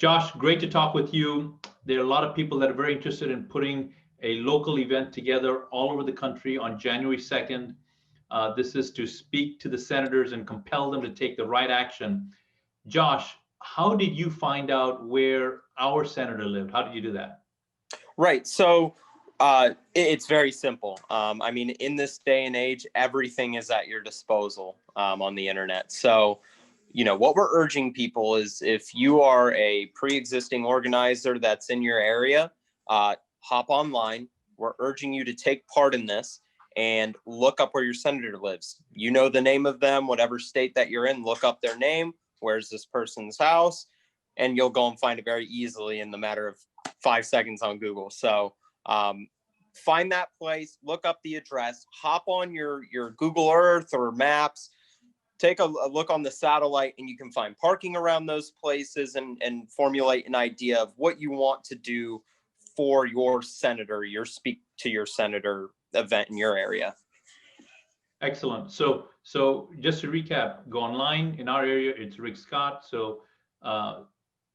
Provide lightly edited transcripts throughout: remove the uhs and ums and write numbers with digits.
Josh, great to talk with you. There are a lot of people that are very interested in putting a local event together all over the country on January 2nd. This is to speak to the senators and compel them to take the right action. Josh, how did you find out where our senator lived? How did you do that? Right. So it's very simple. I mean, in this day and age, everything is at your disposal on the internet. So, what we're urging people is if you are a pre-existing organizer that's in your area, hop online. We're urging you to take part in this and look up where your senator lives. You know the name of them, whatever state that you're in, look up their name. Where's this person's house? And you'll go and find it very easily in the matter of 5 seconds on Google. So find that place, look up the address, hop on your Google Earth or Maps, take a look on the satellite, and you can find parking around those places and formulate an idea of what you want to do for your senator, your speak to your senator event in your area. Excellent. So just to recap, go online. In our area, it's Rick Scott. So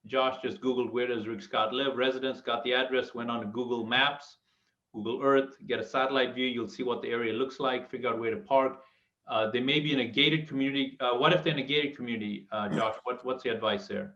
Josh just Googled where does Rick Scott live, residence, got the address, went on to Google Maps, Google Earth, get a satellite view. You'll see what the area looks like, figure out where to park. They may be in a gated community. What if they're in a gated community, Josh? What's the advice there?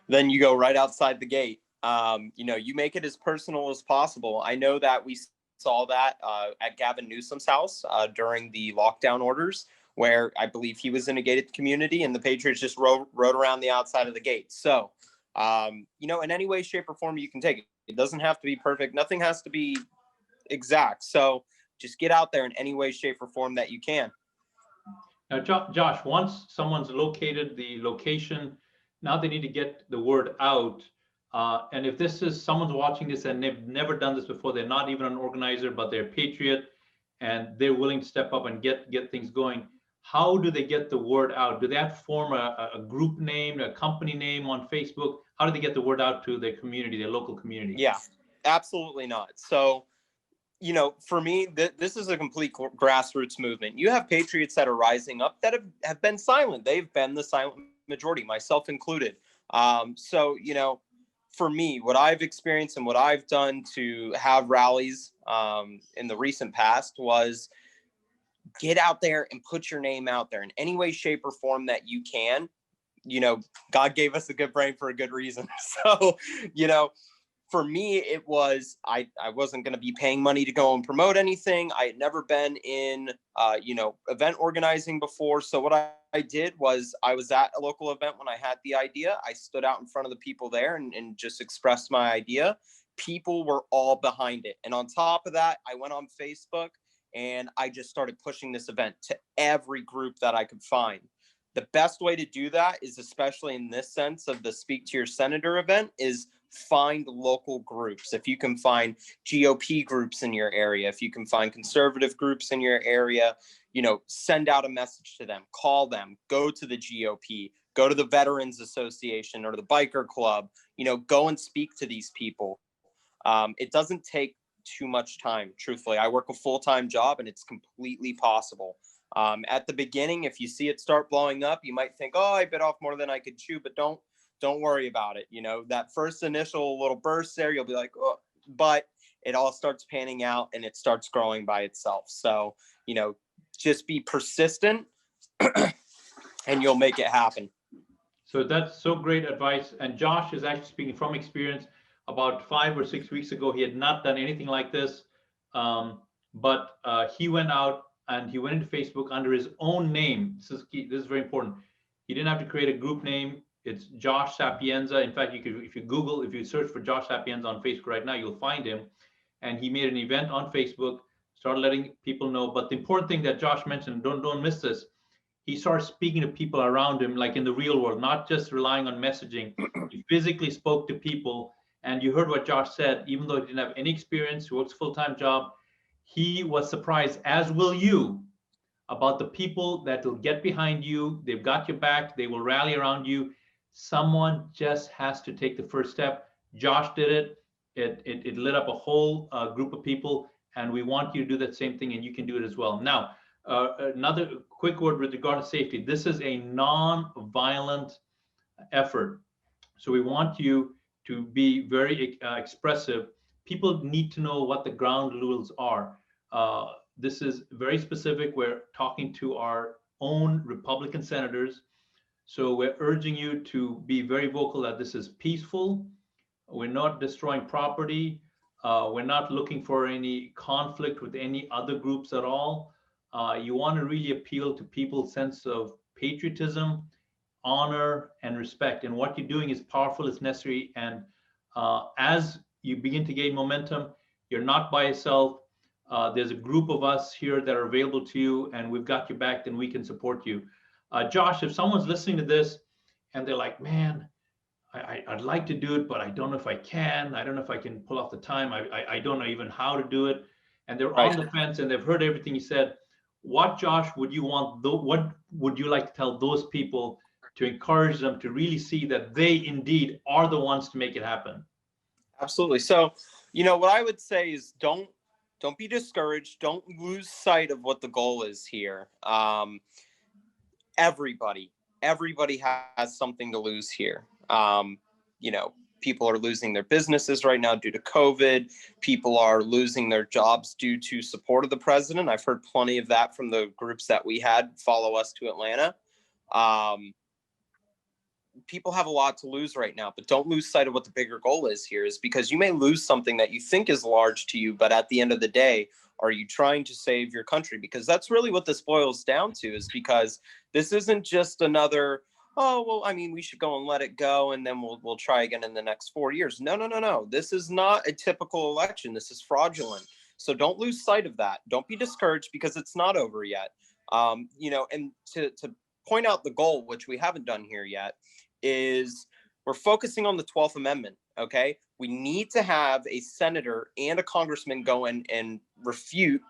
Then you go right outside the gate. You make it as personal as possible. I know that we saw that at Gavin Newsom's house during the lockdown orders, where I believe he was in a gated community and the Patriots just rode around the outside of the gate. So, in any way, shape, or form you can take it. It doesn't have to be perfect. Nothing has to be exact. So just get out there in any way, shape, or form that you can. Now, Josh, once someone's located the location, now they need to get the word out. And if this is someone's watching this and they've never done this before, they're not even an organizer, but they're a patriot and they're willing to step up and get things going. How do they get the word out? Do they have to form a group name, a company name on Facebook? How do they get the word out to their community, their local community? Yeah, absolutely not. So, for me, this is a complete grassroots movement. You have patriots that are rising up that have been silent. They've been the silent majority, myself included. So, for me, what I've experienced and what I've done to have rallies in the recent past was get out there and put your name out there in any way, shape, or form that you can. God gave us a good brain for a good reason. So, for me, it was, I wasn't going to be paying money to go and promote anything. I had never been in, event organizing before. So what I did was I was at a local event when I had the idea. I stood out in front of the people there and just expressed my idea. People were all behind it. And on top of that, I went on Facebook and I just started pushing this event to every group that I could find. The best way to do that is, especially in this sense of the Speak to Your Senator event, is find local groups. If you can find GOP groups in your area, if you can find conservative groups in your area, send out a message to them, call them, go to the GOP, go to the Veterans Association or the Biker Club, go and speak to these people. It doesn't take too much time. Truthfully, I work a full-time job and it's completely possible. At the beginning, if you see it start blowing up, you might think, oh, I bit off more than I could chew, but don't worry about it. That first initial little burst there, you'll be like, oh, but it all starts panning out and it starts growing by itself. So, just be persistent and you'll make it happen. So that's so great advice. And Josh is actually speaking from experience. About 5 or 6 weeks ago, he had not done anything like this. But he went out and he went into Facebook under his own name. This is key. This is very important. He didn't have to create a group name. It's Joshsapienza. In fact, if you search for Joshsapienza on Facebook right now, you'll find him. And he made an event on Facebook, started letting people know. But the important thing that Josh mentioned, don't miss this. He started speaking to people around him, like in the real world, not just relying on messaging. He physically spoke to people. And you heard what Josh said, even though he didn't have any experience, he works a full-time job, he was surprised, as will you, about the people that will get behind you. They've got your back. They will rally around you. Someone just has to take the first step. Josh did it. It lit up a whole group of people, and we want you to do that same thing, and you can do it as well. Now, another quick word with regard to safety. This is a non-violent effort. So we want you to be very expressive. People need to know what the ground rules are. This is very specific. We're talking to our own Republican senators. So we're urging you to be very vocal that this is peaceful. We're not destroying property. We're not looking for any conflict with any other groups at all. You want to really appeal to people's sense of patriotism, honor, and respect. And what you're doing is powerful, it's necessary. And as you begin to gain momentum, you're not by yourself. There's a group of us here that are available to you, and we've got your back, and we can support you. Josh, if someone's listening to this and they're like, man, I'd like to do it, but I don't know if I can. I don't know if I can pull off the time. I don't know even how to do it. And they're Right. on the fence and they've heard everything you said. What, Josh, would you want, what would you like to tell those people to encourage them to really see that they indeed are the ones to make it happen? Absolutely. So, what I would say is don't be discouraged. Don't lose sight of what the goal is here. Everybody has something to lose here. People are losing their businesses right now due to COVID. People are losing their jobs due to support of the president. I've heard plenty of that from the groups that we had follow us to Atlanta. People have a lot to lose right now, but don't lose sight of what the bigger goal is here, is because you may lose something that you think is large to you, but at the end of the day, are you trying to save your country? Because that's really what this boils down to, is because this isn't just another, oh, well, I mean, we should go and let it go, and then we'll try again in the next 4 years. No. This is not a typical election. This is fraudulent. So don't lose sight of that. Don't be discouraged, because it's not over yet. And to point out the goal, which we haven't done here yet, is we're focusing on the 12th Amendment, okay? We need to have a senator and a congressman go in and refute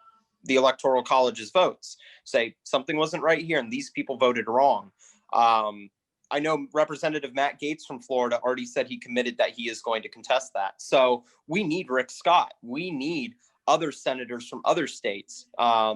the Electoral College's votes. Say something wasn't right here and these people voted wrong. I know Representative Matt Gaetz from Florida already said he committed that he is going to contest that. So we need Rick Scott. We need other senators from other states. I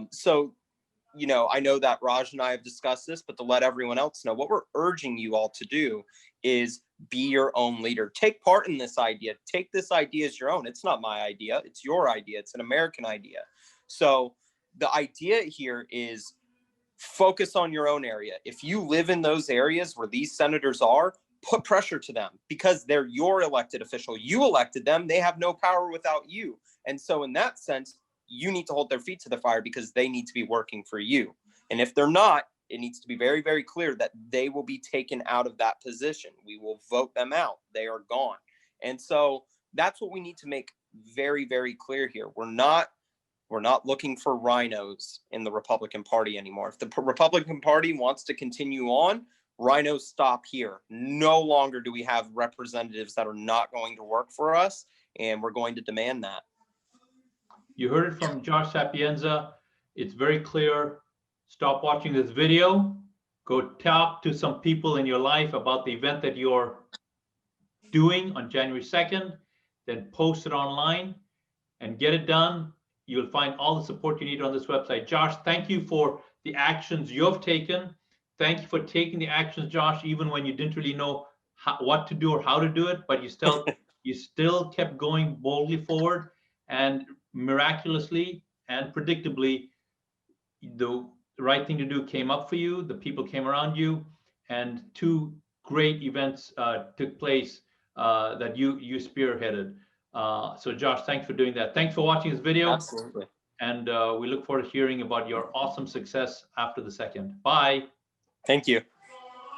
know that Raj and I have discussed this, but to let everyone else know, what we're urging you all to do is be your own leader. Take part in this idea. Take this idea as your own. It's not my idea. It's your idea. It's an American idea. So the idea here is focus on your own area. If you live in those areas where these senators are, put pressure to them, because they're your elected official. You elected them. They have no power without you. And so in that sense, you need to hold their feet to the fire, because they need to be working for you. And if they're not, it needs to be very, very clear that they will be taken out of that position. We will vote them out. They are gone. And so that's what we need to make very, very clear here. We're not looking for rhinos in the Republican Party anymore. If the Republican Party wants to continue on, rhinos stop here. No longer do we have representatives that are not going to work for us, and we're going to demand that. You heard it from Joshsapienza. It's very clear. Stop watching this video. Go talk to some people in your life about the event that you're doing on January 2nd, then post it online and get it done. You'll find all the support you need on this website. Josh, thank you for the actions you have taken. Thank you for taking the actions, Josh, even when you didn't really know what to do or how to do it, but you still kept going boldly forward, and miraculously and predictably, the right thing to do came up for you. The people came around you, and two great events took place that you spearheaded. So Josh, thanks for doing that. Thanks for watching this video. Absolutely. And we look forward to hearing about your awesome success after the 2nd. Bye. Thank you.